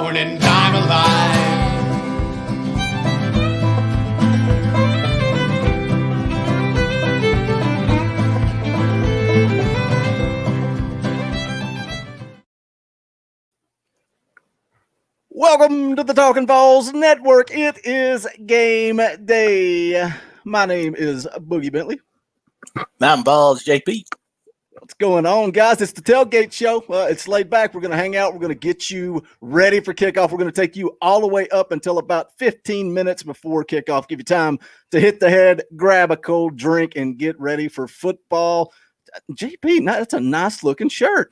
morning time alive. Welcome to the Talkin VAWLS Network. It is game day. My name is Boogie Bentley. I'm Balls JP. What's going on, guys? It's the Tailgate Show. It's laid back. We're going to hang out. We're going to get you ready for kickoff. We're going to take you all the way up until about 15 minutes before kickoff. Give you time to hit the head, grab a cold drink, and get ready for football. JP, that's a nice looking shirt.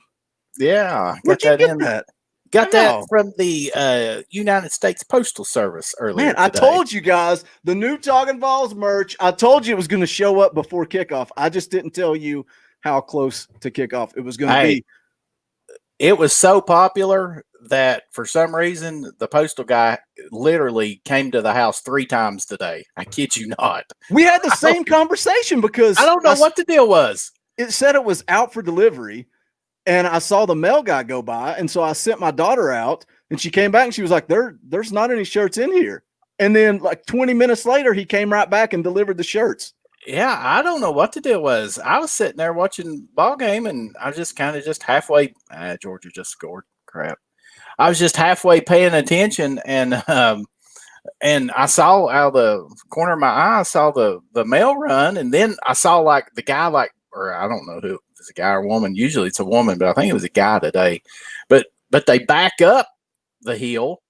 Yeah. Where'd you get that? Got that from the United States Postal Service earlier. Man, I told you guys the new Talkin VAWLS merch. I told you it was going to show up before kickoff. I just didn't tell you how close to kickoff it was going to be. It was so popular that for some reason the postal guy literally came to the house 3 times today. I kid you not. We had the same conversation because I don't know what the deal was. It said it was out for delivery. And I saw the mail guy go by, and so I sent my daughter out, and she came back, and she was like, there's not any shirts in here. And then like 20 minutes later, he came right back and delivered the shirts. Yeah, I don't know what the deal was. I was sitting there watching ball game, and I just kind of just halfway Georgia just scored. Crap. I was just halfway paying attention, and I saw out of the corner of my eye, I saw the mail run, and then I saw like the guy or I don't know who. It's a guy or a woman. Usually it's a woman, but I think it was a guy today. But they back up the hill,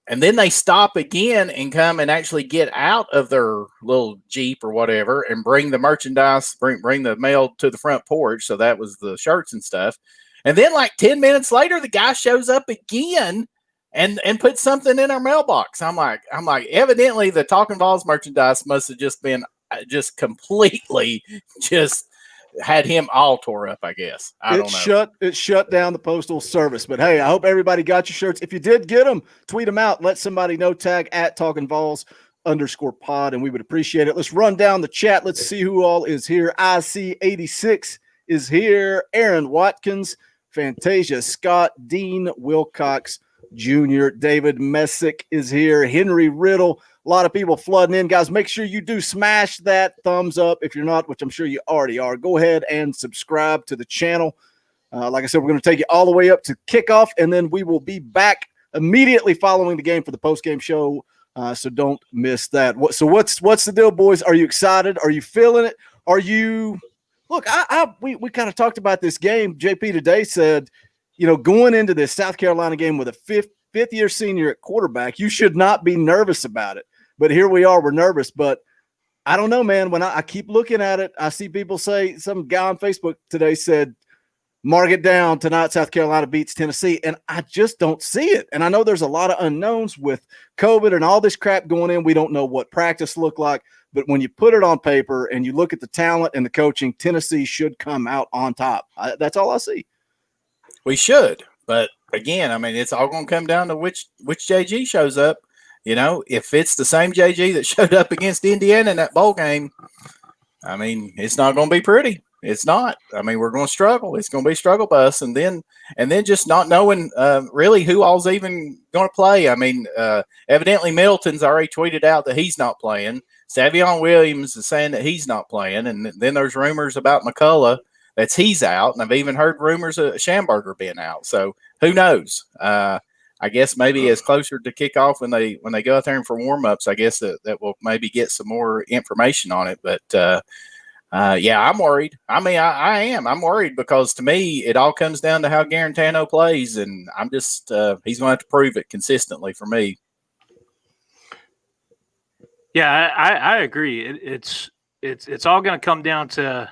and then they stop again and come and actually get out of their little Jeep or whatever and bring the merchandise, bring the mail to the front porch. So that was the shirts and stuff. And then like 10 minutes later, the guy shows up again and puts something in our mailbox. I'm like, evidently the Talkin VAWLS merchandise must have just been just completely just had him all tore up, I guess. I don't know. It shut down the postal service. But hey, I hope everybody got your shirts. If you did get them, tweet them out. Let somebody know. Tag at Talkin VAWLS_pod, and we would appreciate it. Let's run down the chat. Let's see who all is here. IC86 is here. Aaron Watkins, Fantasia Scott, Dean Wilcox Jr., David Messick is here. Henry Riddle. A lot of people flooding in. Guys, make sure you do smash that thumbs up. If you're not, which I'm sure you already are, go ahead and subscribe to the channel. Like I said, we're going to take you all the way up to kickoff, and then we will be back immediately following the game for the post-game show, so don't miss that. So what's the deal, boys? Are you excited? Are you feeling it? Are you – look, we kind of talked about this game. JP today said, going into this South Carolina game with a fifth-year senior at quarterback, you should not be nervous about it. But here we are, we're nervous. But I don't know, man. When I keep looking at it, I see people say, some guy on Facebook today said, mark it down, tonight South Carolina beats Tennessee. And I just don't see it. And I know there's a lot of unknowns with COVID and all this crap going in. We don't know what practice looked like. But when you put it on paper and you look at the talent and the coaching, Tennessee should come out on top. That's all I see. We should. But, again, I mean, it's all going to come down to which JG shows up. If it's the same JG that showed up against Indiana in that bowl game, I mean, it's not going to be pretty. It's not. I mean, we're going to struggle. It's going to be a struggle bus, and then just not knowing really who all's even going to play. I mean, evidently Middleton's already tweeted out that he's not playing. Savion Williams is saying that he's not playing, and then there's rumors about McCullough that he's out, and I've even heard rumors of Schamberger being out. So who knows? I guess maybe as closer to kickoff when they go out there and for warm-ups, I guess that will maybe get some more information on it. But, yeah, I'm worried. I mean, I am. I'm worried because, to me, it all comes down to how Garantano plays, and I'm just he's going to have to prove it consistently for me. Yeah, I agree. It's all going to come down to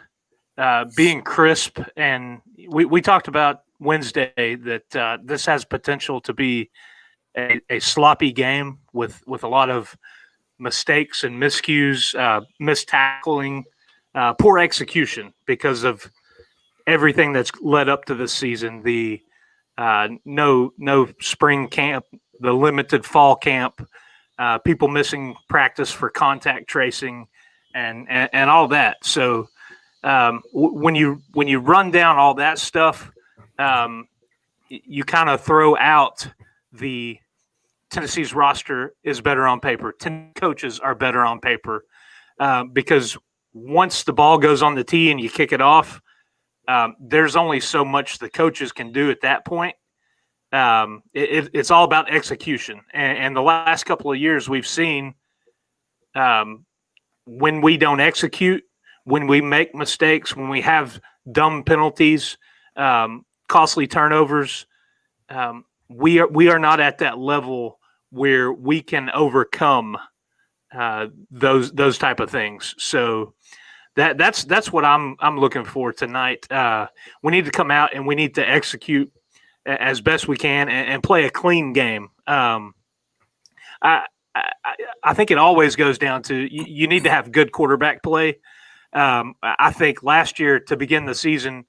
being crisp, and we talked about Wednesday that this has potential to be a sloppy game with a lot of mistakes and miscues, mistackling, poor execution because of everything that's led up to this season. The no spring camp, the limited fall camp, people missing practice for contact tracing, and all that. So when you run down all that stuff, you kind of throw out the Tennessee's roster is better on paper. 10 coaches are better on paper because once the ball goes on the tee and you kick it off, there's only so much the coaches can do at that point. It's all about execution. And the last couple of years we've seen when we don't execute, when we make mistakes, when we have dumb penalties, costly turnovers, we are not at that level where we can overcome those type of things. So that's what I'm looking for tonight. We need to come out and we need to execute as best we can and play a clean game. I think it always goes down to you need to have good quarterback play. I think last year to begin the season,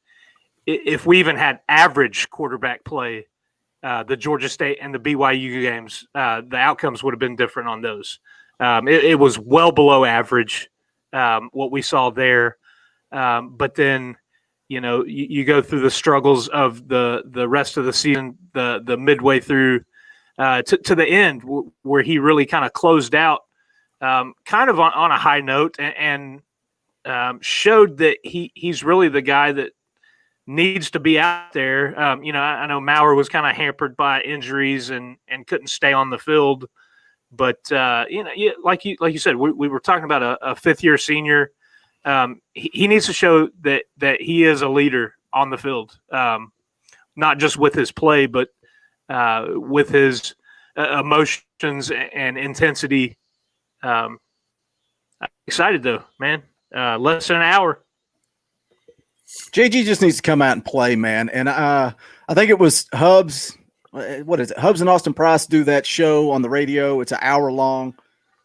if we even had average quarterback play, the Georgia State and the BYU games, the outcomes would have been different on those. It was well below average, what we saw there. But then, you go through the struggles of the rest of the season, the midway through to the end where he really kind of closed out kind of on a high note and showed that he's really the guy that needs to be out there. I know Maurer was kind of hampered by injuries and couldn't stay on the field, but like you said, we were talking about a fifth-year senior. He needs to show that he is a leader on the field, not just with his play, but with his emotions and intensity. I'm excited though, man. Less than an hour. JG just needs to come out and play, man. And I think it was Hubs. What is it? Hubs and Austin Price do that show on the radio. It's an hour long,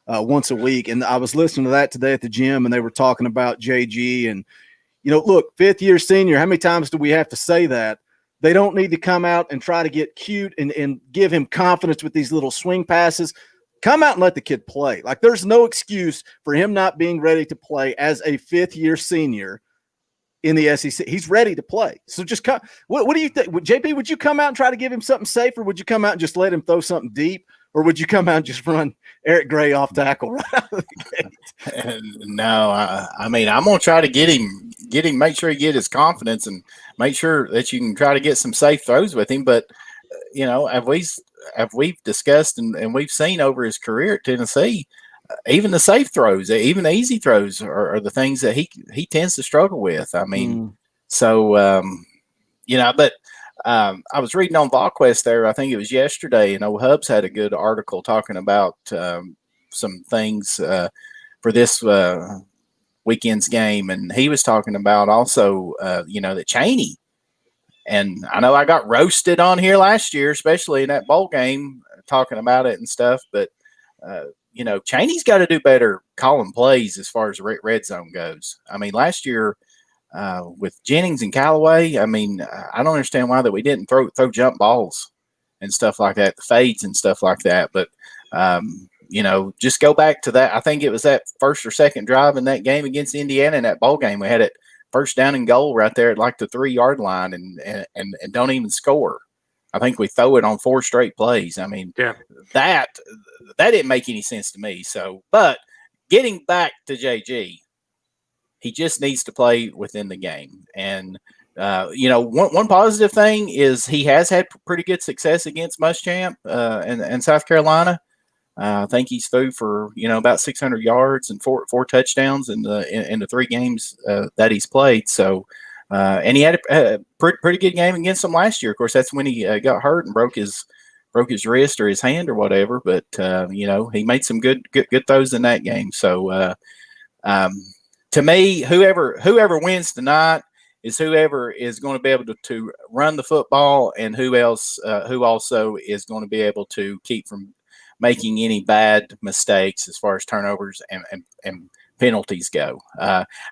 once a week. And I was listening to that today at the gym, and they were talking about JG. And, look, fifth-year senior, how many times do we have to say that? They don't need to come out and try to get cute and give him confidence with these little swing passes. Come out and let the kid play. Like, there's no excuse for him not being ready to play as a fifth-year senior in the SEC. He's ready to play. So just come. What do you think? JP, would you come out and try to give him something safe, or would you come out and just let him throw something deep, or would you come out and just run Eric Gray off tackle right out of the gate? No, I mean, I'm going to try to get him, make sure he get his confidence and make sure that you can try to get some safe throws with him. But, we've discussed and we've seen over his career at Tennessee, even the safe throws, even the easy throws are the things that he tends to struggle with. I mean, but I was reading on VolQuest there, I think it was yesterday, and old Hubs had a good article talking about some things for this weekend's game. And he was talking about also, that Chaney, and I know I got roasted on here last year, especially in that bowl game, talking about it and stuff, but Chaney's got to do better calling plays as far as red zone goes. I mean, last year with Jennings and Callaway, I mean, I don't understand why that we didn't throw jump balls and stuff like that, the fades and stuff like that. But, just go back to that. I think it was that first or second drive in that game against Indiana in that bowl game. We had it first down and goal right there at like the 3-yard line and don't even score. I think we throw it on 4 straight plays. I mean, that didn't make any sense to me. So, but getting back to JG, he just needs to play within the game. And, one positive thing is he has had pretty good success against Muschamp in South Carolina. I think he's through for, about 600 yards and four touchdowns in the 3 games that he's played. So, and he had a pretty good game against them last year. Of course, that's when he got hurt and broke his wrist or his hand or whatever. But he made some good throws in that game. So to me, whoever wins tonight is whoever is going to be able to run the football, and who also is going to be able to keep from making any bad mistakes as far as turnovers and penalties go.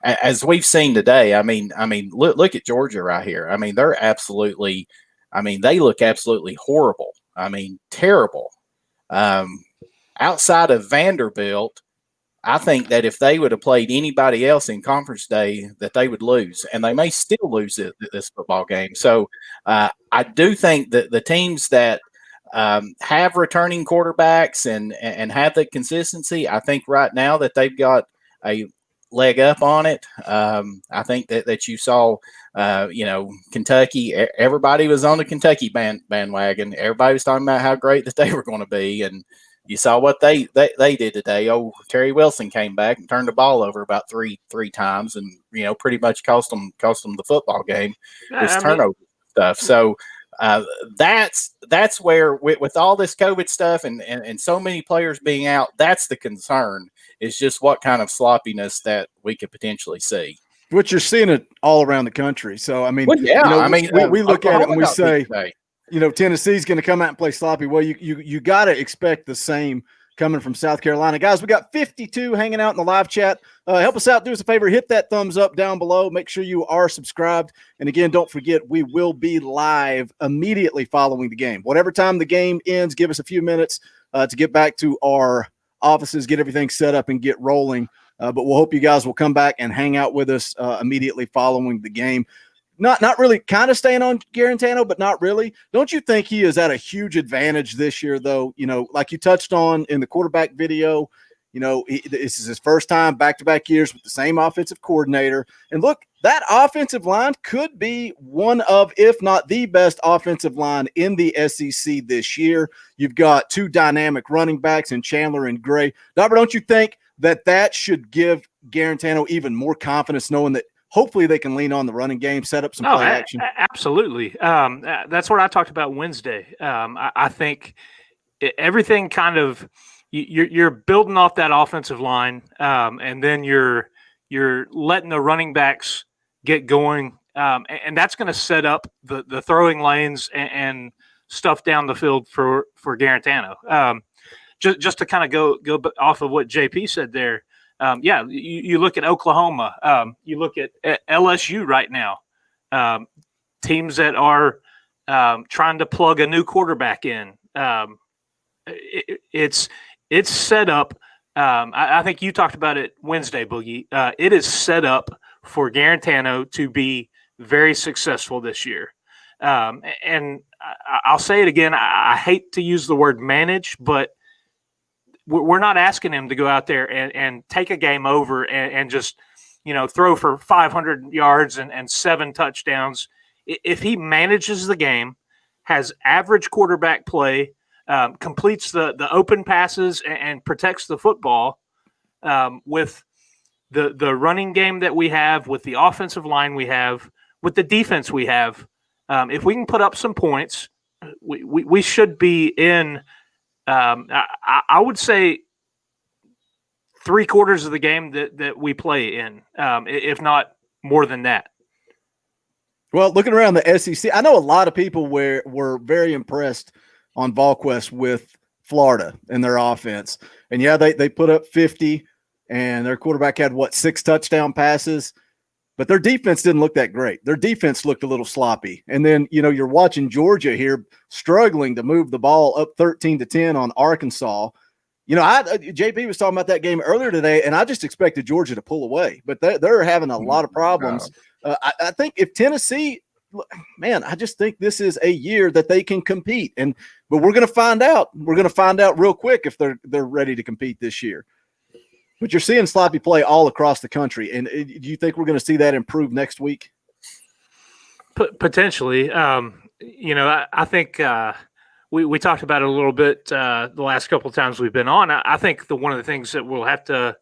As we've seen today, I mean, look at Georgia right here. I mean, they look absolutely horrible. I mean, terrible. Outside of Vanderbilt, I think that if they would have played anybody else in conference day, that they would lose, and they may still lose this football game. So I do think that the teams that have returning quarterbacks and have the consistency, I think right now that they've got a leg up on it. I think that you saw, Kentucky. Everybody was on the Kentucky bandwagon. Everybody was talking about how great that they were going to be, and you saw what they did today. Oh, Terry Wilson came back and turned the ball over about three times, and pretty much cost them the football game. This turnover stuff. So that's where with all this COVID stuff and so many players being out, that's the concern. Is just what kind of sloppiness that we could potentially see. Which you're seeing it all around the country. So I mean, we look at it and we say, Tennessee's going to come out and play sloppy. Well, you got to expect the same coming from South Carolina. Guys, we got 52 hanging out in the live chat. Help us out. Do us a favor. Hit that thumbs up down below. Make sure you are subscribed. And again, don't forget, we will be live immediately following the game. Whatever time the game ends, give us a few minutes to get back to our offices, get everything set up and get rolling. But we'll hope you guys will come back and hang out with us immediately following the game. Not really, kind of staying on Garantano, but not really. Don't you think he is at a huge advantage this year, though? Like you touched on in the quarterback video, this is his first time back-to-back years with the same offensive coordinator. And look, that offensive line could be one of, if not the best offensive line in the SEC this year. You've got two dynamic running backs in Chandler and Gray. Dobber, don't you think that should give Garantano even more confidence, knowing that hopefully they can lean on the running game, set up some play action? Absolutely. That's what I talked about Wednesday. I think everything kind of you're building off that offensive line, and then you're letting the running backs get going, and that's going to set up the throwing lanes and stuff down the field for Garantano. Just to kind of go off of what JP said there. You look at Oklahoma, you look at LSU right now, teams that are trying to plug a new quarterback in. It's set up. I think you talked about it Wednesday, Boogie. It is set up for Garantano to be very successful this year. And I'll say it again. I hate to use the word manage, but we're not asking him to go out there and take a game over and just, throw for 500 yards and 7 touchdowns. If he manages the game, has average quarterback play, completes the open passes and protects the football with the running game that we have, with the offensive line we have, with the defense we have, if we can put up some points, we should be in – I would say 3/4 of the game that we play in, if not more than that. Well, looking around the SEC, I know a lot of people were very impressed on VolQuest with Florida and their offense. And yeah, they put up 50 and their quarterback had 6 touchdown passes, but their defense didn't look that great. Their defense looked a little sloppy. And then, you're watching Georgia here struggling to move the ball up 13-10 on Arkansas. JP was talking about that game earlier today, and I just expected Georgia to pull away, but they're having a lot of problems. I think if Tennessee, man, I just think this is a year that they can compete. But we're going to find out. We're going to find out real quick if they're ready to compete this year. But you're seeing sloppy play all across the country. And do you think we're going to see that improve next week? Potentially. I think we talked about it a little bit the last couple of times we've been on. I think one of the things that we'll have to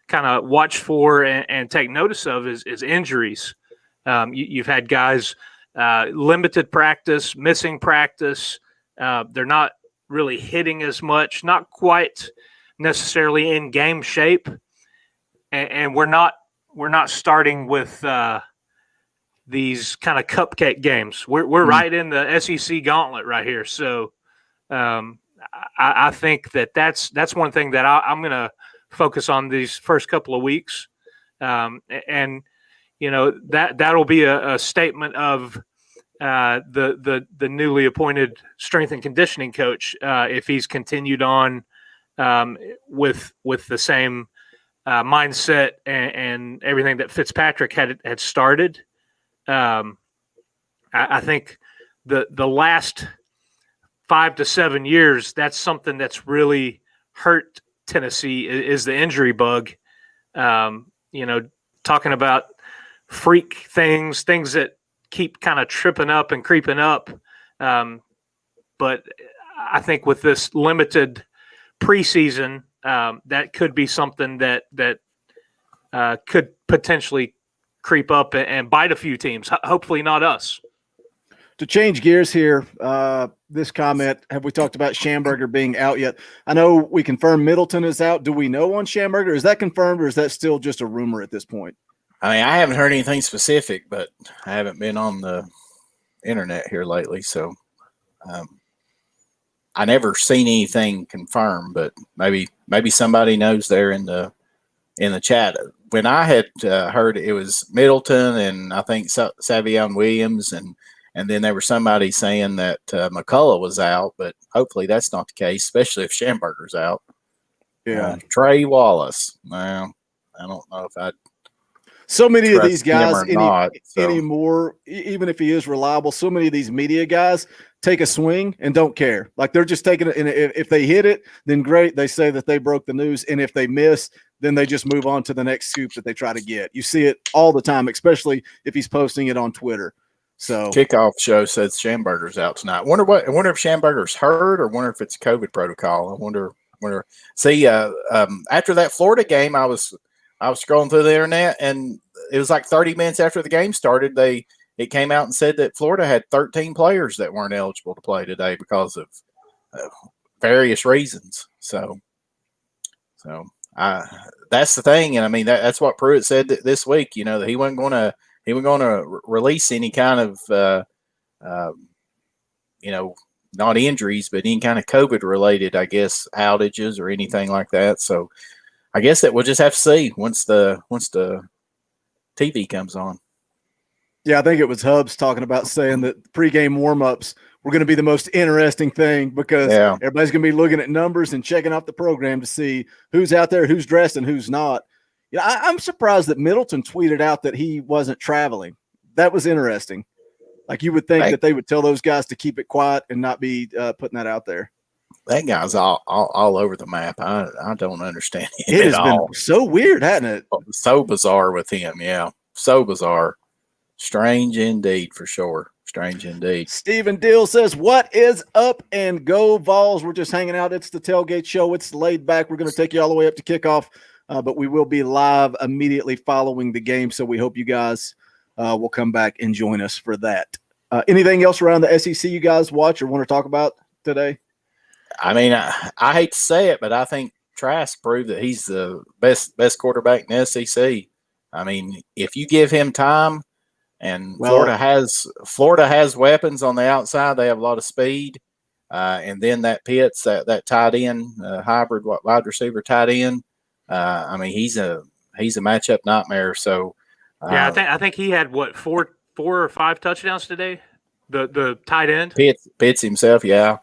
kind of watch for and take notice of is injuries. You've had guys limited practice, missing practice. They're not really hitting as much, not quite necessarily in game shape, and we're not starting with these kind of cupcake games. We're right in the SEC gauntlet right here. So I think that's one thing that I'm going to focus on these first couple of weeks, and that'll be a statement of the newly appointed strength and conditioning coach if he's continued on with the same mindset and everything that Fitzpatrick had started. I think the last 5 to 7 years, that's something that's really hurt Tennessee is the injury bug. Talking about freak things that keep kind of tripping up and creeping up. But I think with this limited preseason, that could be something that could potentially creep up and bite a few teams. Hopefully not us. To change gears here, this comment, have we talked about Schamberger being out yet? I know we confirmed Middleton is out. Do we know on Schamberger? Is that confirmed or is that still just a rumor at this point? I mean, I haven't heard anything specific, but I haven't been on the internet here lately, so I never seen anything confirmed. But maybe somebody knows there in the chat. When I had heard it was Middleton and I think Savion Williams and then there was somebody saying that McCullough was out, but hopefully that's not the case, especially if Schamberger's out. Yeah. Trey Wallace. Well, I don't know if I'd so many of these guys anymore, even if he is reliable, so many of these media guys take a swing and don't care. Like they're just taking it. And if they hit it, then great. They say that they broke the news. And if they miss, then they just move on to the next scoop that they try to get. You see it all the time, especially if he's posting it on Twitter. So kickoff show says Schamberger's out tonight. I wonder if Schamberger's hurt or wonder if it's COVID protocol. I wonder. See, after that Florida game, I was scrolling through the internet and it was like 30 minutes after the game started. It came out and said that Florida had 13 players that weren't eligible to play today because of various reasons. So that's the thing. And I mean, that's what Pruitt said this week, that he wasn't going to release any kind of, not injuries, but any kind of COVID related, I guess, outages or anything like that. So I guess that we'll just have to see once the TV comes on. Yeah, I think it was Hubs talking about saying that pregame warmups were going to be the most interesting thing because everybody's going to be looking at numbers and checking off the program to see who's out there, who's dressed, and who's not. I'm surprised that Middleton tweeted out that he wasn't traveling. That was interesting. Like you would think that they would tell those guys to keep it quiet and not be putting that out there. That guy's all over the map. I don't understand him It has been so weird, hasn't it? So bizarre with him. Yeah, so bizarre. Strange indeed, for sure. Strange indeed. Stephen Deal says, what is up and go Vols? We're just hanging out. It's the Tailgate Show. It's laid back. We're going to take you all the way up to kickoff, but we will be live immediately following the game. So we hope you guys will come back and join us for that. Anything else around the SEC you guys watch or want to talk about today? I mean, I hate to say it, but I think Trask proved that he's the best quarterback in the SEC. I mean, if you give him time, and Florida has weapons on the outside. They have a lot of speed, and then that Pitts, that tight end hybrid wide receiver tight end. I mean, he's a matchup nightmare. So I think he had four or five touchdowns today. The tight end Pitts himself, yeah.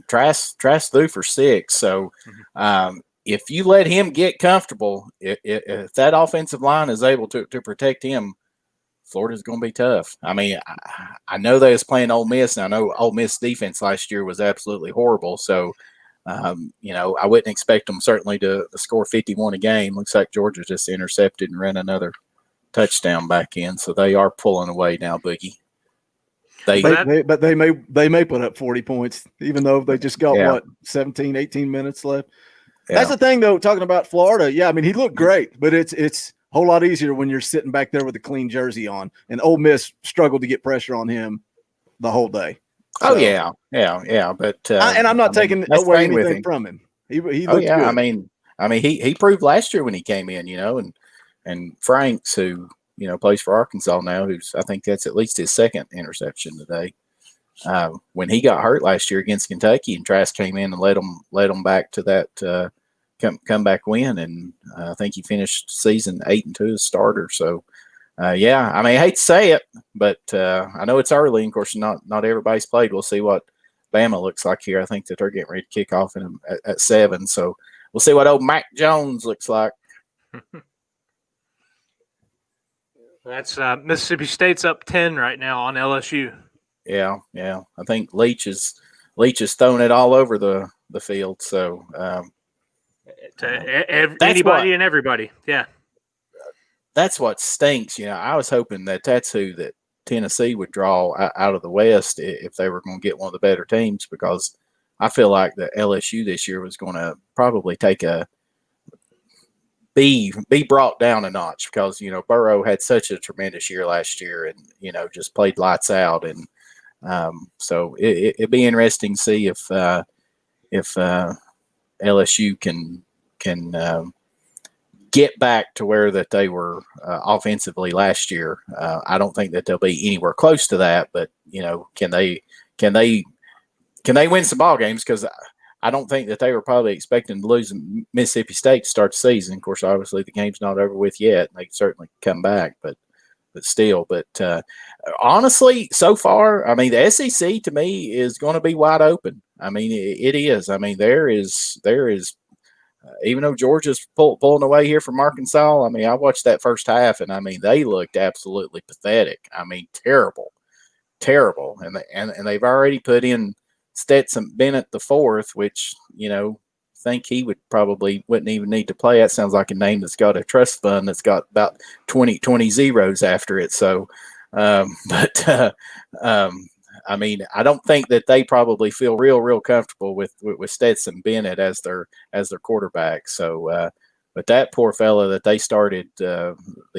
Trask threw for 6. So if you let him get comfortable, if that offensive line is able to protect him, Florida's going to be tough. I mean, I know they was playing Ole Miss, and I know Ole Miss defense last year was absolutely horrible. So, I wouldn't expect them certainly to score 51 a game. Looks like Georgia just intercepted and ran another touchdown back in. So they are pulling away now, Boogie. But they may put up 40 points, even though they just got 17, 18 minutes left. Yeah. That's the thing, though. Talking about Florida, yeah, I mean he looked great, but it's a whole lot easier when you're sitting back there with a clean jersey on. And Ole Miss struggled to get pressure on him the whole day. So, yeah. But I'm not taking away anything from him. He looked good. I mean he proved last year when he came in, and Franks, who plays for Arkansas now, I think that's at least his second interception today. When he got hurt last year against Kentucky, and Trask came in and led them back to that comeback win, and I think he finished season 8-2 as starter. So, I mean, I hate to say it, but I know it's early. And of course, not everybody's played. We'll see what Bama looks like here. I think that they're getting ready to kick off at 7. So we'll see what old Mac Jones looks like. That's Mississippi State's up 10 right now on LSU. Yeah. I think Leach is Leach is throwing it all over the field. So anybody and everybody. Yeah. That's what stinks. I was hoping that's who that Tennessee would draw out of the West if they were going to get one of the better teams, because I feel like the LSU this year was going to probably be brought down a notch, because Burrow had such a tremendous year last year, and just played lights out, and so it'd be interesting to see if LSU can get back to where that they were offensively last year. I don't think that they'll be anywhere close to that, but can they win some ball games? Because I don't think that they were probably expecting to lose Mississippi State to start the season. Of course, obviously the game's not over with yet. They can certainly come back, but still. But honestly, so far, I mean, the SEC to me is going to be wide open. I mean, it is. I mean, there is. Even though Georgia's pulling away here from Arkansas, I mean, I watched that first half, and I mean, they looked absolutely pathetic. I mean, terrible, and they've already put in Stetson Bennett the fourth, which think he wouldn't even need to play. That sounds like a name that's got a trust fund that's got about 20 zeros after it. So, I mean, I don't think that they probably feel real comfortable with Stetson Bennett as their quarterback. So, but that poor fella that they started the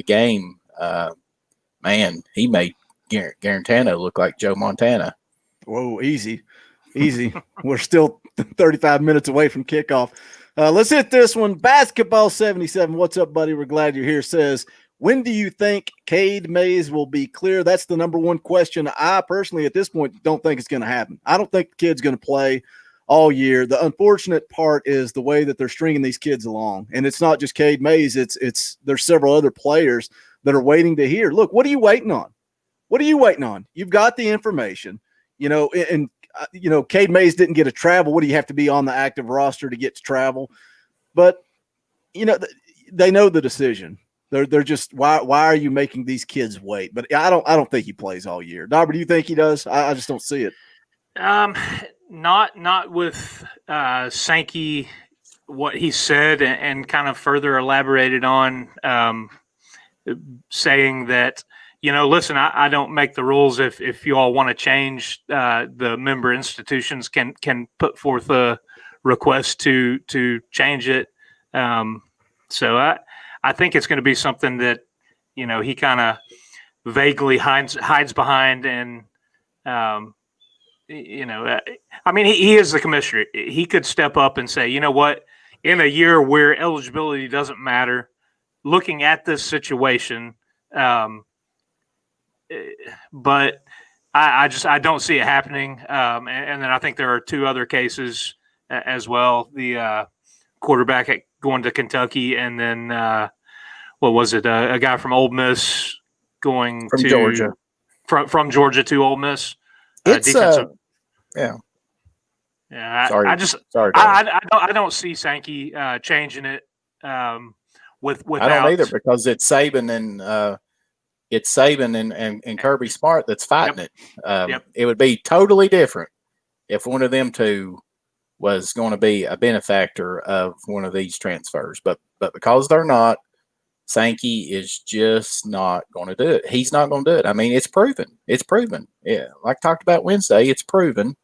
game, man, he made Garantano look like Joe Montana. Whoa, easy. We're still 35 minutes away from kickoff. Let's hit this one. Basketball 77. What's up, buddy? We're glad you're here. Says, when do you think Cade Mays will be clear? That's the number one question. I personally, at this point, don't think it's going to happen. I don't think the kid's going to play all year. The unfortunate part is the way that they're stringing these kids along. And it's not just Cade Mays. There's several other players that are waiting to hear. Look, what are you waiting on? You've got the information, and Cade Mays didn't get to travel. What do you have to be on the active roster to get to travel? But, they know the decision. They're just, why are you making these kids wait? But I don't think he plays all year. Dauber, do you think he does? I just don't see it. Not with Sankey, what he said, and kind of further elaborated on, saying that, listen, I don't make the rules. If you all want to change, the member institutions can put forth a request to change it. So I think it's going to be something that, he kind of vaguely hides behind. And, I mean, he is the commissioner. He could step up and say, you know what, in a year where eligibility doesn't matter, looking at this situation, but I don't see it happening. And then I think there are two other cases as well. The quarterback going to Kentucky, and then what was it? A guy from Ole Miss going from to Georgia, from Georgia to Ole Miss. It's Yeah. Sorry. I don't see Sankey changing it. Without, I don't either, because it's Saban and Kirby Smart that's fighting it. It would be totally different if one of them two was going to be a benefactor of one of these transfers, but because they're not, Sankey is just not going to do it. He's not going to do it. I mean, it's proven. Yeah, like I talked about Wednesday, it's proven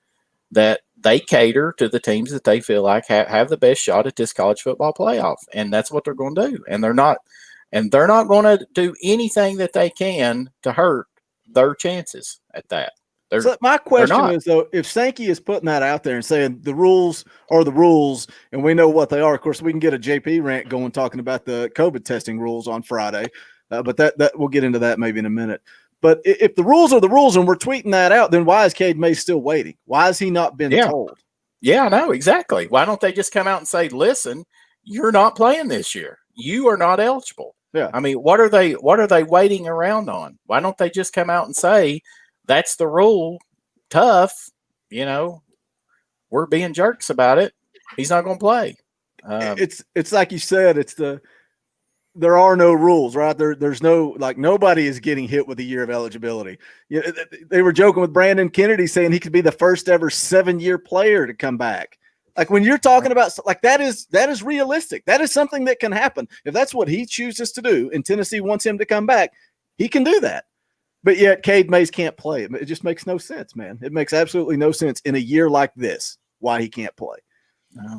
that they cater to the teams that they feel like have the best shot at this college football playoff, and that's what they're going to do. And they're not going to do anything that they can to hurt their chances at that. So my question is, though, if Sankey is putting that out there and saying the rules are the rules, and we know what they are, of course, we can get a JP rant going talking about the COVID testing rules on Friday, but that we'll get into that maybe in a minute. But if the rules are the rules and we're tweeting that out, then why is Cade Mays still waiting? Why has he not been told? Yeah, I know, exactly. Why don't they just come out and say, listen, you're not playing this year. You are not eligible. Yeah. I mean, what are they waiting around on? Why don't they just come out and say, that's the rule, tough, we're being jerks about it. He's not going to play. It's like you said, it's the there are no rules, right? There's no, like, nobody is getting hit with a year of eligibility. They were joking with Brandon Kennedy saying he could be the first ever 7-year player to come back. Like, when you're talking about, like, that is realistic. That is something that can happen. If that's what he chooses to do and Tennessee wants him to come back, he can do that. But yet Cade Mays can't play. It just makes no sense, man. It makes absolutely no sense in a year like this why he can't play. No,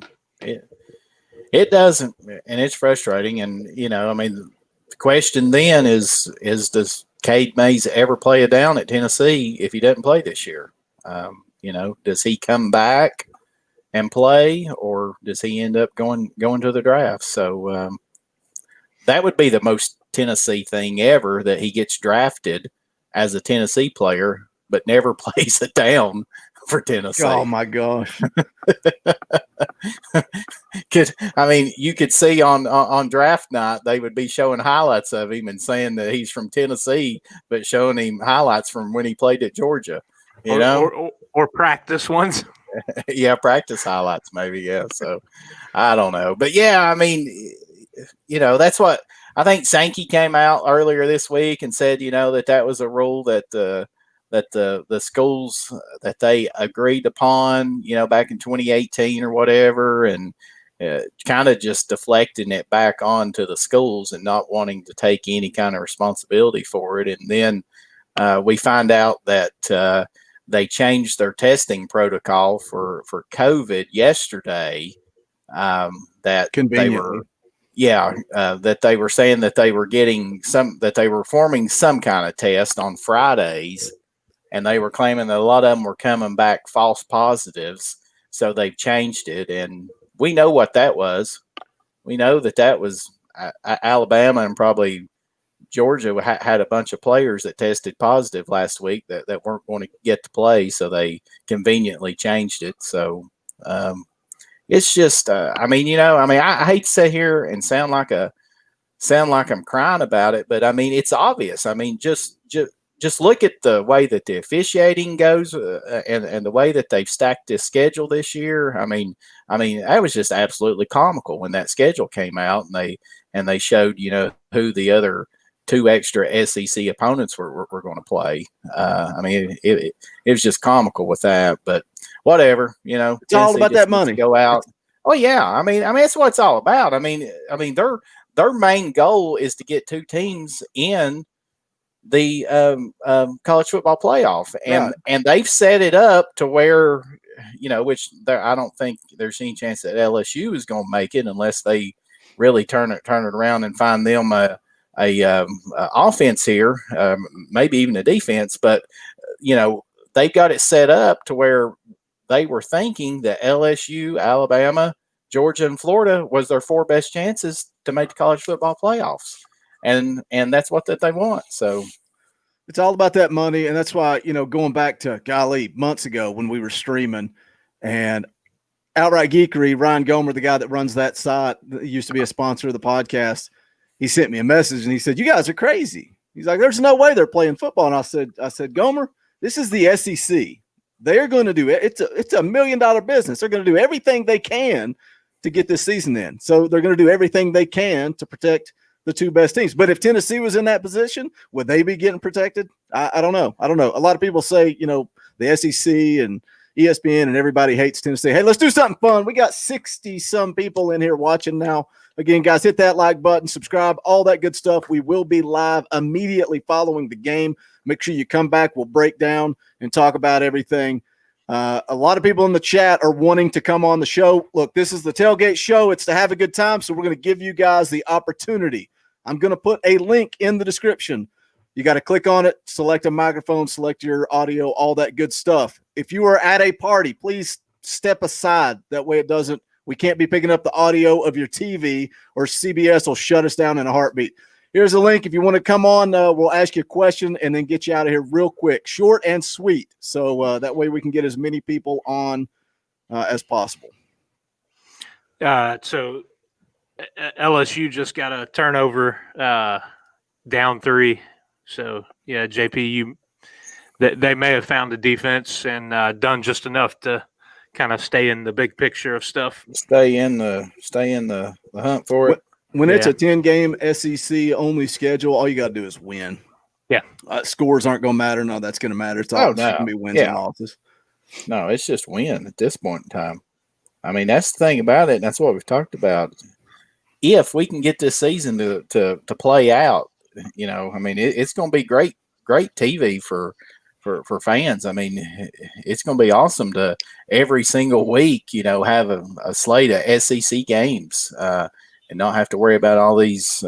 it doesn't, and it's frustrating. And, I mean, the question then is does Cade Mays ever play a down at Tennessee if he doesn't play this year? Does he come back and play, or does he end up going to the draft? So that would be the most Tennessee thing ever, that he gets drafted as a Tennessee player but never plays a down for Tennessee. Oh my gosh. You could see on draft night they would be showing highlights of him and saying that he's from Tennessee, but showing him highlights from when he played at Georgia. Or practice ones. Yeah, practice highlights maybe. Yeah, so I don't know, but yeah, I mean, that's what I think. Sankey came out earlier this week and said, that was a rule that the schools that they agreed upon, back in 2018 or whatever, and kind of just deflecting it back onto the schools and not wanting to take any kind of responsibility for it. And then we find out that they changed their testing protocol for COVID yesterday. That Conveniently. That they were saying that they were forming some kind of test on Fridays, and they were claiming that a lot of them were coming back false positives. So they've changed it, and we know what that was. We know that was Alabama, and probably Georgia had a bunch of players that tested positive last week that weren't going to get to play, so they conveniently changed it. So it's just, I hate to sit here and sound like I'm crying about it, but I mean, it's obvious. I mean, just look at the way that the officiating goes and the way that they've stacked this schedule this year. I mean, that was just absolutely comical when that schedule came out and they showed, who the other 2 extra SEC opponents were going to play. It was just comical with that, but whatever, It's Tennessee all about that money. Go out. Oh yeah. I mean, that's what it's all about. I mean, their main goal is to get 2 teams in the college football playoff, and they've set it up to where, which I don't think there's any chance that LSU is going to make it unless they really turn it around and find them a offense here, maybe even a defense. But they've got it set up to where they were thinking that LSU, Alabama, Georgia, and Florida was their 4 best chances to make the college football playoffs. And that's what they want. So it's all about that money. And that's why, going back to months ago when we were streaming and Outright Geekery, Ryan Gomer, the guy that runs that site, that used to be a sponsor of the podcast, he sent me a message and he said, "You guys are crazy." He's like, "There's no way they're playing football." And I said, "Gomer, this is the SEC. They're going to do it. It's a $1 million business. They're going to do everything they can to get this season in. So they're going to do everything they can to protect the 2 best teams. But if Tennessee was in that position, would they be getting protected? I don't know. A lot of people say, the SEC and ESPN and everybody hates Tennessee. Hey, let's do something fun. We got 60 some people in here watching now. Again, guys, hit that like button, subscribe, all that good stuff. We will be live immediately following the game. Make sure you come back. We'll break down and talk about everything. A lot of people in the chat are wanting to come on the show. Look, this is the Tailgate Show. It's to have a good time, so we're going to give you guys the opportunity. I'm going to put a link in the description. You got to click on it, select a microphone, select your audio, all that good stuff. If you are at a party, please step aside. That way we can't be picking up the audio of your TV, or CBS will shut us down in a heartbeat. Here's a link. If you want to come on, we'll ask you a question and then get you out of here real quick, short and sweet. So that way we can get as many people on as possible. So LSU just got a turnover, down 3. So yeah, JP, they may have found the defense and done just enough to kind of stay in the big picture of stuff. Stay in the hunt for it. When it's Yeah. a 10-game SEC only schedule, all you got to do is win. Yeah. Scores aren't going to matter. No, that's going to matter. It's all going to be wins and losses. No, it's just win at this point in time. I mean, that's the thing about it. And that's what we've talked about. If we can get this season to play out, I mean, it's going to be great TV for fans. I mean, it's going to be awesome to every single week, have a slate of SEC games and not have to worry about all these,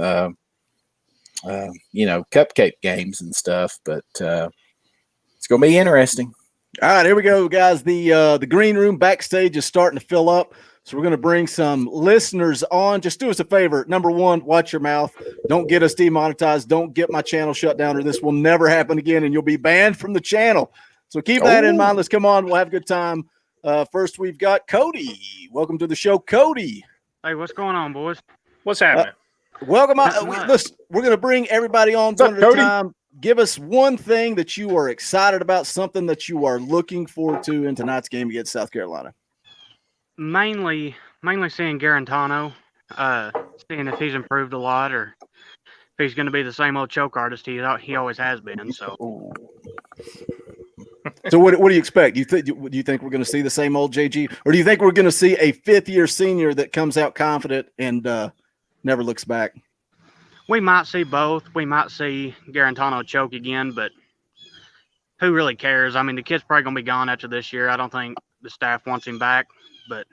cupcake games and stuff. But it's going to be interesting. All right, here we go, guys. The green room backstage is starting to fill up. So we're going to bring some listeners on. Just do us a favor. Number one, watch your mouth. Don't get us demonetized. Don't get my channel shut down, or this will never happen again, and you'll be banned from the channel. So keep that in mind. Let's come on. We'll have a good time. First, we've got Cody. Welcome to the show, Cody. Hey, what's going on, boys? What's happening? Welcome. Listen, we're going to bring everybody on one at a time. Give us one thing that you are excited about, something that you are looking forward to in tonight's game against South Carolina. Mainly seeing Garantano, seeing if he's improved a lot or if he's going to be the same old choke artist he always has been. So what do you expect? Do you think we're going to see the same old JG, or do you think we're going to see a fifth-year senior that comes out confident and never looks back? We might see both. We might see Garantano choke again, but who really cares? I mean, the kid's probably going to be gone after this year. I don't think the staff wants him back, but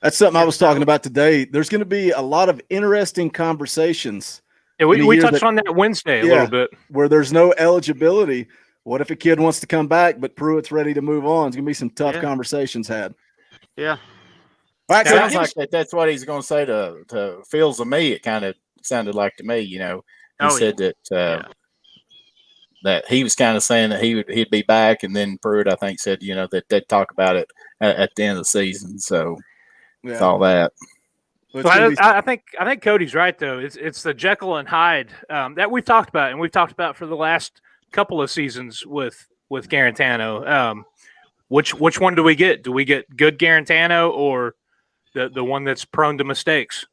that's something I was talking about today. There's going to be a lot of interesting conversations. Yeah, we touched on that Wednesday a little bit. Where there's no eligibility. What if a kid wants to come back, but Pruitt's ready to move on? It's going to be some tough conversations had. Yeah. All right, sounds like that's what he's going to say to Fields and me. It kind of sounded like to me, He said that that he was kind of saying that he'd be back, and then Pruitt, I think, said that they'd talk about it at the end of the season. So it's all that. Well, I think Cody's right though. It's the Jekyll and Hyde that we've talked about, and we've talked about for the last couple of seasons with Garantano. Which one do we get? Do we get good Garantano or the one that's prone to mistakes?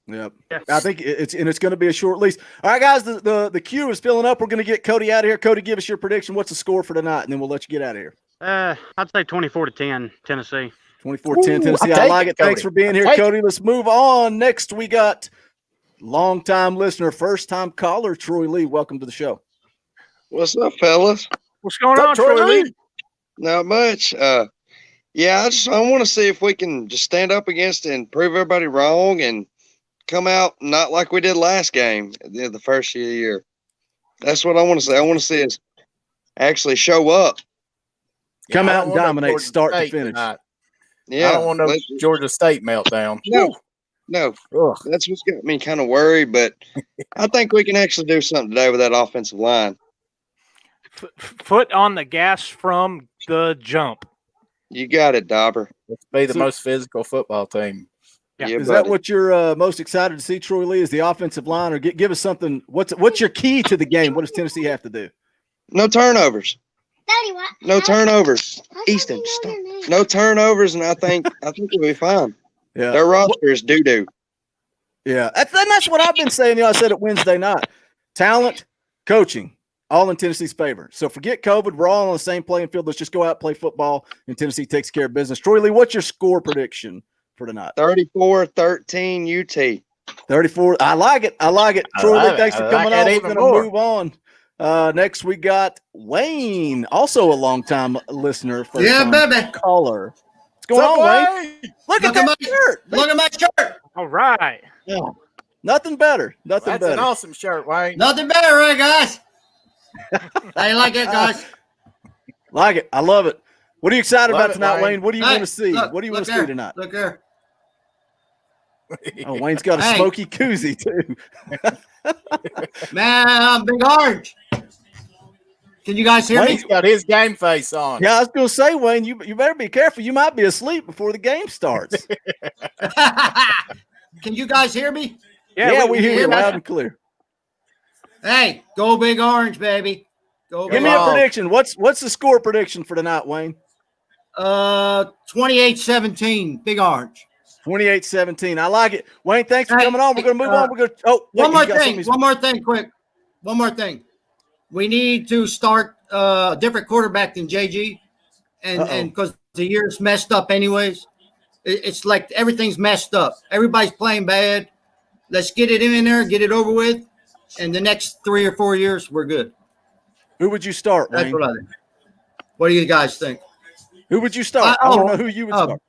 Yep. I think it's going to be a short lease. All right, guys, the queue is filling up. We're going to get Cody out of here. Cody, give us your prediction. What's the score for tonight, and then we'll let you get out of here. I'd say 24-10, Tennessee. 24-10, Tennessee. I like it. Thanks for being here, Cody. Let's move on. Next, we got longtime listener, first-time caller, Troy Lee. Welcome to the show. What's up, fellas? What's going on, Troy Lee? Not much. I want to see if we can just stand up against it and prove everybody wrong and come out not like we did last game, the first year. That's what I want to say. I want to see us actually show up. Come out and dominate, start to finish. Yeah, I don't want no Georgia State meltdown. No. That's what's got me kind of worried, but I think we can actually do something today with that offensive line. Foot on the gas from the jump. You got it, Dauber. Let's be the most physical football team. Yeah, is that what you're most excited to see, Troy Lee? Is the offensive line, or give us something? What's your key to the game? What does Tennessee have to do? No turnovers. Daddy, what? No turnovers. Easton, stop. No turnovers, and I think we'll be fine. Yeah, their roster is doo-doo. Yeah, that's what I've been saying. I said it Wednesday night. Talent, coaching, all in Tennessee's favor. So forget COVID. We're all on the same playing field. Let's just go out, play football, and Tennessee takes care of business. Troy Lee, what's your score prediction for tonight? 34-13 UT. 34. I like it. Troy Lee, thanks for coming on. We're going to move on. Next, we got Wayne, also a longtime listener. Baby. Caller. What's going on, Wayne? Look at that shirt. Look at my shirt. All right. Yeah. Nothing better. That's an awesome shirt, Wayne. Nothing better, right, guys? I like it, guys. Like it. I love it. What are you excited about tonight, Wayne? What do you want to see? Look, what do you want to see tonight? Look here. Oh, Wayne's got a smoky koozie, too. Man, I'm Big Orange. Can you guys hear me? He's got his game face on. Yeah, I was going to say, Wayne, you better be careful. You might be asleep before the game starts. Can you guys hear me? Yeah, we hear you loud and clear. Hey, go Big Orange, baby. Go Give Big me a prediction. What's the score prediction for tonight, Wayne? 28-17, Big Orange. 28-17. I like it. Wayne, thanks for Hey, coming on. We're going to move on. We're going to One more thing, quick. One more thing. We need to start a different quarterback than JG, and because the year's messed up anyways. It's like everything's messed up. Everybody's playing bad. Let's get it in there, get it over with, and the next 3 or 4 years we're good. Who would you start, That's Wayne? what I think. What do you guys think? Who would you start? I want to know who you would start.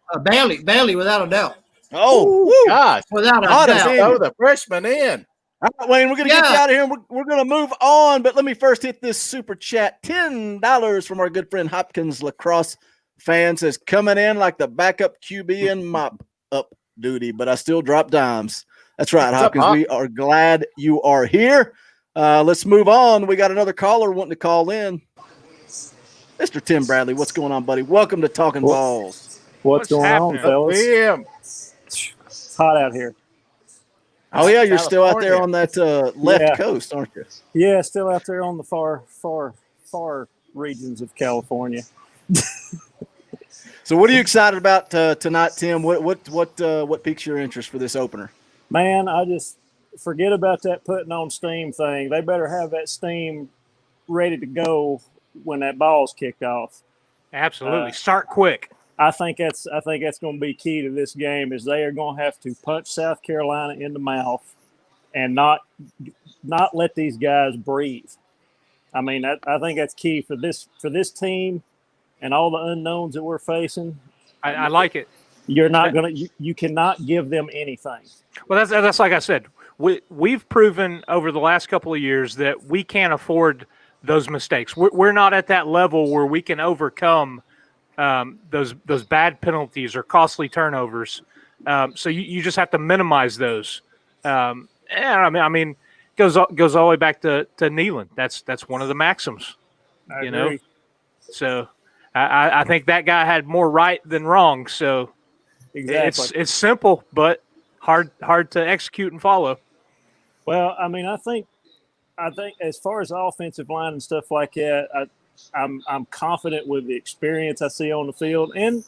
Bailey, without a doubt. Oh, Ooh, gosh. Without a Hot doubt. opinion. Throw the freshman in. All right, Wayne, we're going to get you out of here, and we're going to move on. But let me first hit this super chat. $10 from our good friend Hopkins Lacrosse fan says, coming in like the backup QB in mop-up duty, but I still drop dimes. That's right, Hopkins. We are glad you are here. Let's move on. We got another caller wanting to call in. Mr. Tim Bradley, what's going on, buddy? Welcome to Talkin VAWLS. What's going on, fellas? It's hot out here. Oh, yeah, you're still out there on that left coast, aren't you? Yeah, still out there on the far regions of California. So what are you excited about tonight, Tim? What piques your interest for this opener? Man, I just forget about that putting on steam thing. They better have that steam ready to go when that ball's kicked off. Absolutely. Start quick. I think that's going to be key to this game is they are going to have to punch South Carolina in the mouth and not let these guys breathe. I mean, I think that's key for this team and all the unknowns that we're facing. I like it. You're not going to you cannot give them anything. Well, that's like I said. We've proven over the last couple of years that we can't afford those mistakes. We're not at that level where we can overcome those bad penalties or costly turnovers. So you just have to minimize those. And I mean, goes all the way back to kneeling. That's one of the maxims. I agree. So I think that guy had more right than wrong. So exactly, it's simple but hard to execute and follow. Well, I mean, I think as far as offensive line and stuff like that, I'm confident with the experience I see on the field and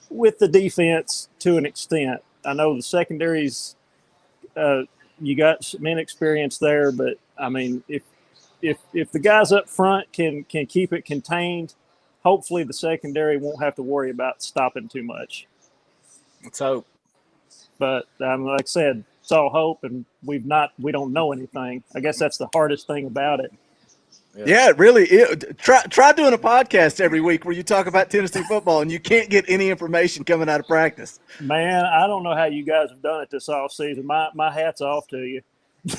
with the defense to an extent. I know the secondaries, you got some inexperience there, but I mean, if the guys up front can keep it contained, hopefully the secondary won't have to worry about stopping too much. Let's hope. But like I said, it's all hope, and we don't know anything. I guess that's the hardest thing about it. Yeah, it really is. Try doing a podcast every week where you talk about Tennessee football and you can't get any information coming out of practice. Man, I don't know how you guys have done it this offseason. My hat's off to you.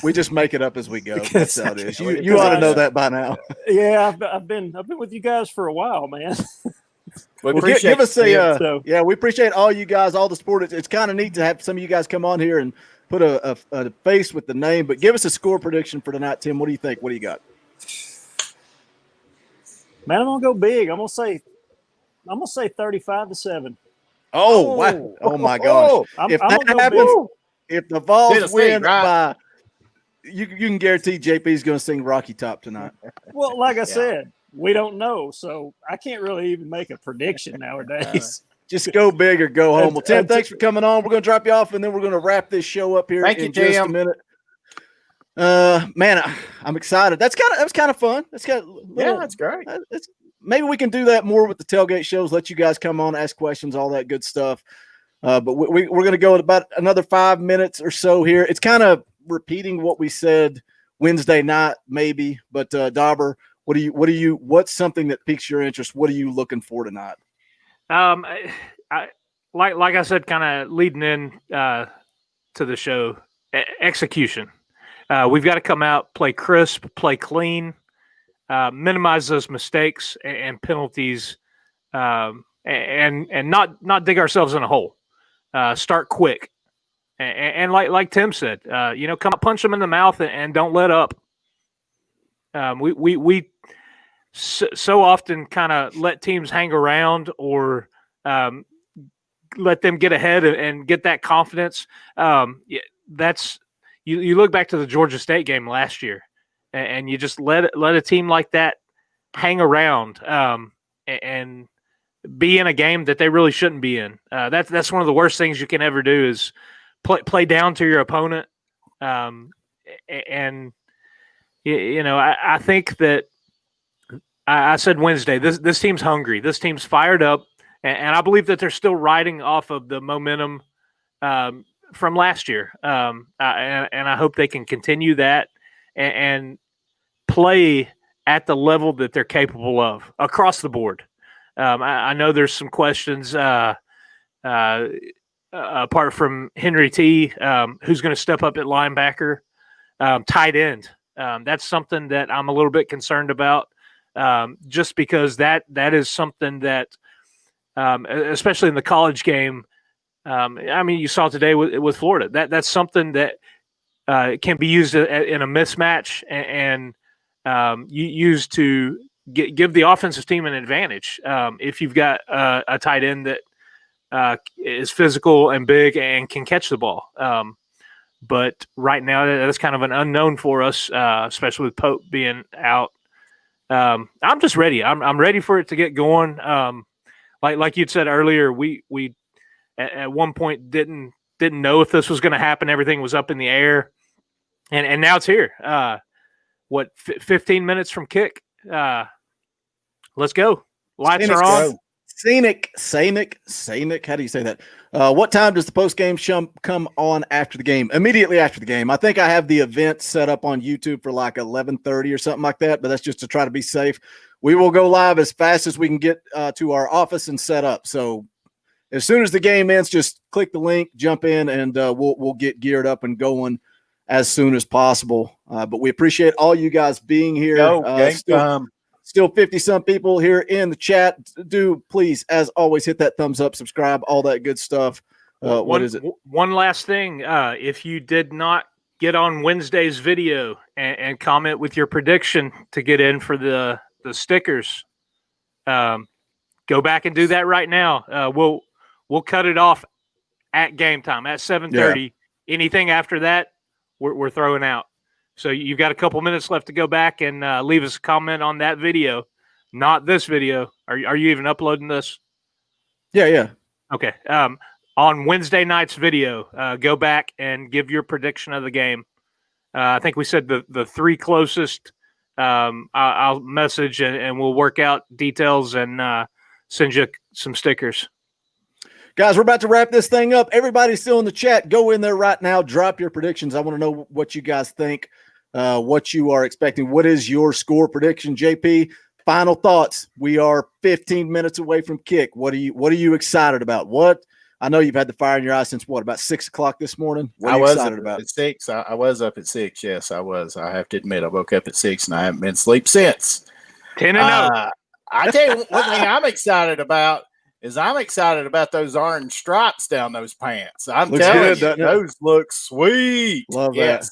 We just make it up as we go. That's how it is. You ought to know that by now. Yeah, I've been with you guys for a while, man. Well, give us a we appreciate all you guys, all the support. It's kind of neat to have some of you guys come on here and put a face with the name. But give us a score prediction for tonight, Tim. What do you think? What do you got? Man, I'm gonna go big. I'm gonna say 35-7. Oh wow! Oh my gosh! If that happens, if the Vols win by, you can guarantee JP's going to sing Rocky Top tonight. Well, like I said, we don't know, so I can't really even make a prediction nowadays. Just go big or go home. Well, Tim, thanks for coming on. We're going to drop you off, and then we're going to wrap this show up here in just a minute. Man, I'm excited. That was kind of fun. That's great. Maybe we can do that more with the tailgate shows. Let you guys come on, ask questions, all that good stuff. But we're going to go at about another 5 minutes or so here. It's kind of repeating what we said Wednesday night, maybe. But Dauber, what's something that piques your interest? What are you looking for tonight? Like I said, kind of leading in to the show, execution. We've got to come out, play crisp, play clean, minimize those mistakes and penalties, and not dig ourselves in a hole. Start quick, and like Tim said, come up, punch them in the mouth, and don't let up. We so often kind of let teams hang around or let them get ahead and get that confidence. That's you look back to the Georgia State game last year, and you just let a team like that hang around, and be in a game that they really shouldn't be in. That's one of the worst things you can ever do is play down to your opponent. And I think that I said Wednesday, this team's hungry. This team's fired up, and I believe that they're still riding off of the momentum from last year. And I hope they can continue that and play at the level that they're capable of across the board. I know there's some questions apart from Henry T, who's going to step up at linebacker, tight end. That's something that I'm a little bit concerned about, just because that is something that, especially in the college game, I mean, you saw today with Florida. That's something that can be used in a mismatch and used to give the offensive team an advantage. If you've got a tight end that is physical and big and can catch the ball. But right now, that's kind of an unknown for us, especially with Pope being out. I'm just ready. I'm ready for it to get going. Like you'd said earlier, we at one point didn't know if this was going to happen. Everything was up in the air, and now it's here. 15 minutes from kick? Let's go. Lights are on. Scenic. How do you say that? What time does the post game come on after the game? Immediately after the game. I think I have the event set up on YouTube for like 11:30 or something like that, but that's just to try to be safe. We will go live as fast as we can get to our office and set up. So as soon as the game ends, just click the link, jump in, and we'll get geared up and going as soon as possible. But we appreciate all you guys being here. Still 50-some people here in the chat. Do please, as always, hit that thumbs up, subscribe, all that good stuff. What is it? One last thing. If you did not get on Wednesday's video and comment with your prediction to get in for the stickers, go back and do that right now. We'll cut it off at game time at 7:30. Yeah. Anything after that, we're throwing out. So you've got a couple minutes left to go back and leave us a comment on that video, not this video. Are you even uploading this? Yeah. Okay. On Wednesday night's video, go back and give your prediction of the game. I think we said the three closest. I'll message and we'll work out details and send you some stickers. Guys, we're about to wrap this thing up. Everybody's still in the chat. Go in there right now. Drop your predictions. I want to know what you guys think, what you are expecting. What is your score prediction, JP? Final thoughts. We are 15 minutes away from kick. What are you excited about? I know you've had the fire in your eyes since about 6 o'clock this morning. What are you excited about? At 6. I was up at 6. Yes, I was. I have to admit, I woke up at 6 and I haven't been asleep since. 10-0. I tell you one thing I'm excited about. I'm excited about those orange stripes down those pants. I'm telling you, those look sweet. Love that.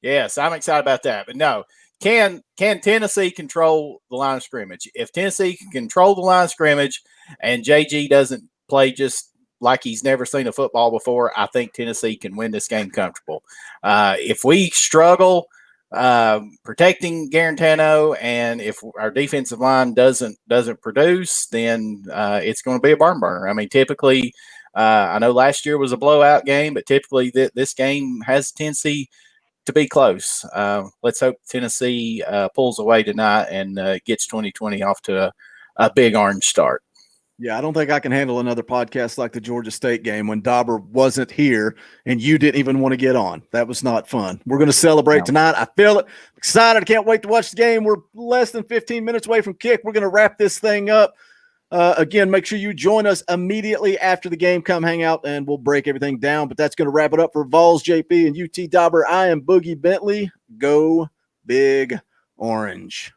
Yes, I'm excited about that. But no, can Tennessee control the line of scrimmage? If Tennessee can control the line of scrimmage and JG doesn't play just like he's never seen a football before, I think Tennessee can win this game comfortable. If we struggle protecting Garantano, and if our defensive line doesn't produce, then it's going to be a barn burner. I mean, typically, I know last year was a blowout game, but typically this game has a tendency to be close. Let's hope Tennessee pulls away tonight and gets 2020 off to a big orange start. Yeah, I don't think I can handle another podcast like the Georgia State game when Dauber wasn't here and you didn't even want to get on. That was not fun. We're going to celebrate tonight. I feel it. Excited. I can't wait to watch the game. We're less than 15 minutes away from kick. We're going to wrap this thing up. Again, make sure you join us immediately after the game. Come hang out and we'll break everything down. But that's going to wrap it up for Vols, JP, and UT Dauber. I am Boogie Bentley. Go Big Orange.